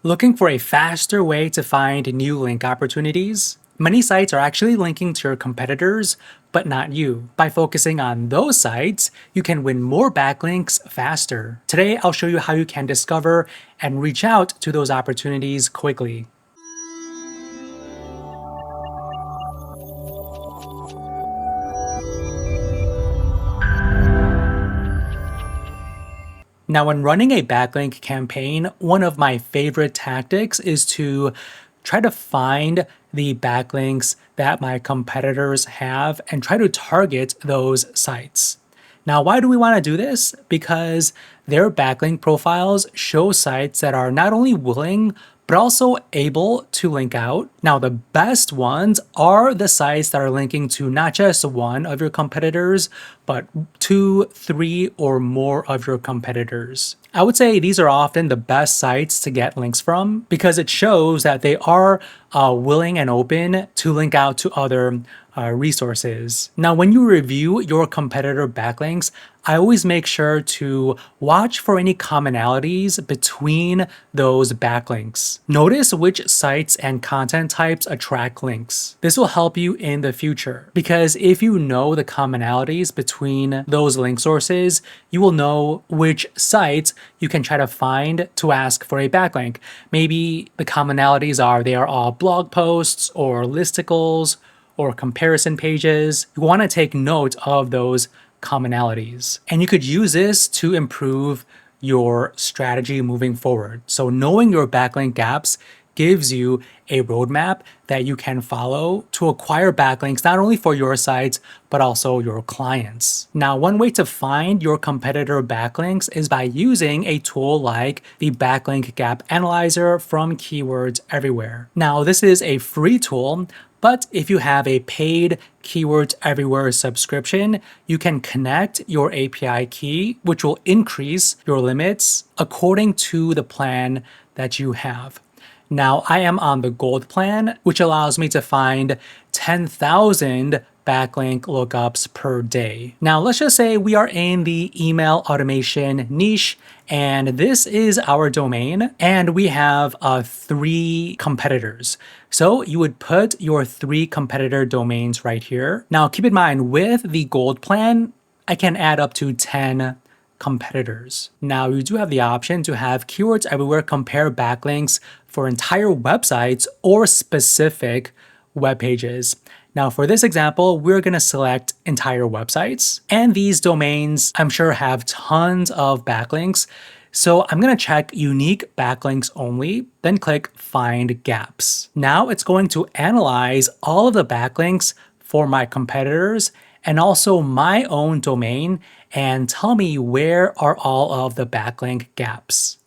Looking for a faster way to find new link opportunities? Many sites are actually linking to your competitors, but not you. By focusing on those sites, you can win more backlinks faster. Today, I'll show you how you can discover and reach out to those opportunities quickly. Now, when running a backlink campaign, one of my favorite tactics is to try to find the backlinks that my competitors have and try to target those sites. Now, why do we want to do this? Because their backlink profiles show sites that are not only willing, but also able to link out. Now, the best ones are the sites that are linking to not just one of your competitors, but 2, 3, or more of your competitors. I would say these are often the best sites to get links from because it shows that they are willing and open to link out to other resources. Now, when you review your competitor backlinks, I always make sure to watch for any commonalities between those backlinks. Notice which sites and content types attract links. This will help you in the future because if you know the commonalities between those link sources, you will know which sites you can try to find to ask for a backlink. Maybe the commonalities are they are all blog posts or listicles or comparison pages. You want to take note of those commonalities. And you could use this to improve your strategy moving forward. So knowing your backlink gaps gives you a roadmap that you can follow to acquire backlinks not only for your sites, but also your clients. Now, one way to find your competitor backlinks is by using a tool like the Backlink Gap Analyzer from Keywords Everywhere. Now, this is a free tool, but if you have a paid Keywords Everywhere subscription, you can connect your API key, which will increase your limits according to the plan that you have. Now, I am on the gold plan, which allows me to find 10,000 backlink lookups per day. Now, let's just say we are in the email automation niche, and this is our domain, and we have 3 competitors. So you would put your 3 competitor domains right here. Now, keep in mind, with the gold plan, I can add up to 10 competitors. Now, you do have the option to have Keywords Everywhere compare backlinks for entire websites or specific web pages. Now, for this example, we're going to select entire websites, and these domains, I'm sure, have tons of backlinks. So I'm going to check unique backlinks only, then click find gaps. Now it's going to analyze all of the backlinks for my competitors and also my own domain and tell me where are all of the backlink gaps.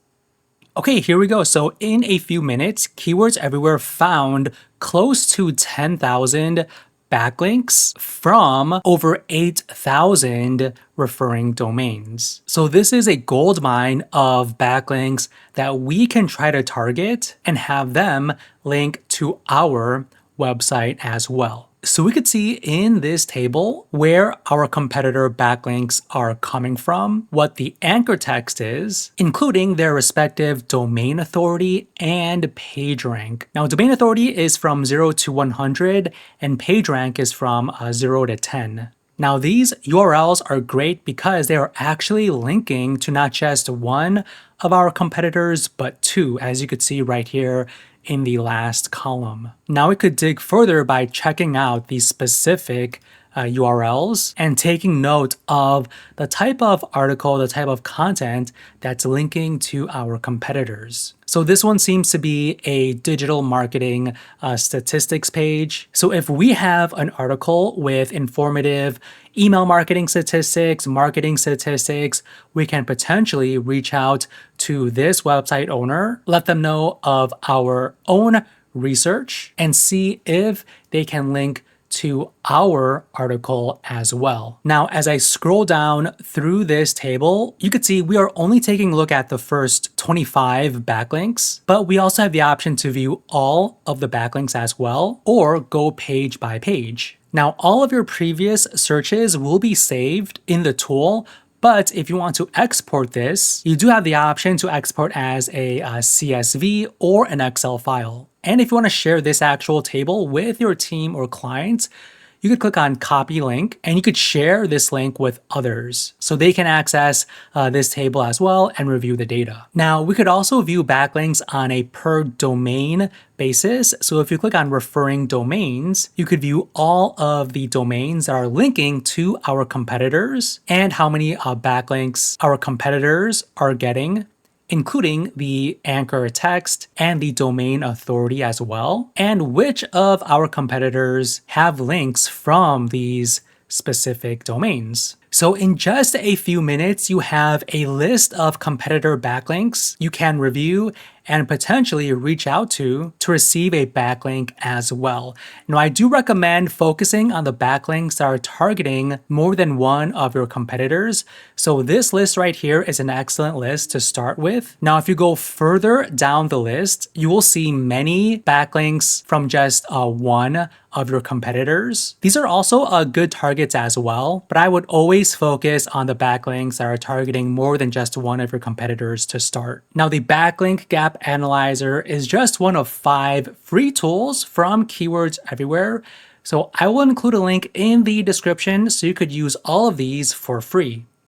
Okay, here we go. So in a few minutes, Keywords Everywhere found close to 10,000 backlinks from over 8,000 referring domains. So this is a gold mine of backlinks that we can try to target and have them link to our website as well. So we could see in this table where our competitor backlinks are coming from, what the anchor text is, including their respective domain authority and page rank. Now, domain authority is from 0 to 100 and page rank is from 0 to 10. Now, these URLs are great because they are actually linking to not just one of our competitors, but 2, as you could see right here in the last column. Now we could dig further by checking out these specific URLs and taking note of the type of article, the type of content that's linking to our competitors. So this one seems to be a digital marketing statistics page. So if we have an article with informative email marketing statistics, we can potentially reach out to this website owner, let them know of our own research, and see if they can link to our article as well. Now, as I scroll down through this table, you could see we are only taking a look at the first 25 backlinks, but we also have the option to view all of the backlinks as well, or go page by page. Now, all of your previous searches will be saved in the tool, But if you want to export this, you do have the option to export as a CSV or an Excel file. And if you want to share this actual table with your team or clients, you could click on copy link and you could share this link with others so they can access this table as well and review the data. Now, we could also view backlinks on a per domain basis. So if you click on referring domains, you could view all of the domains that are linking to our competitors and how many backlinks our competitors are getting, including the anchor text and the domain authority as well, and which of our competitors have links from these specific domains. So in just a few minutes, you have a list of competitor backlinks you can review and potentially reach out to receive a backlink as well. Now, I do recommend focusing on the backlinks that are targeting more than one of your competitors. So this list right here is an excellent list to start with. Now, if you go further down the list, you will see many backlinks from just one of your competitors. These are also good targets as well, but I would always focus on the backlinks that are targeting more than just one of your competitors to start. Now, the backlink gap analyzer is just one of 5 free tools from Keywords Everywhere. So I will include a link in the description so you could use all of these for free.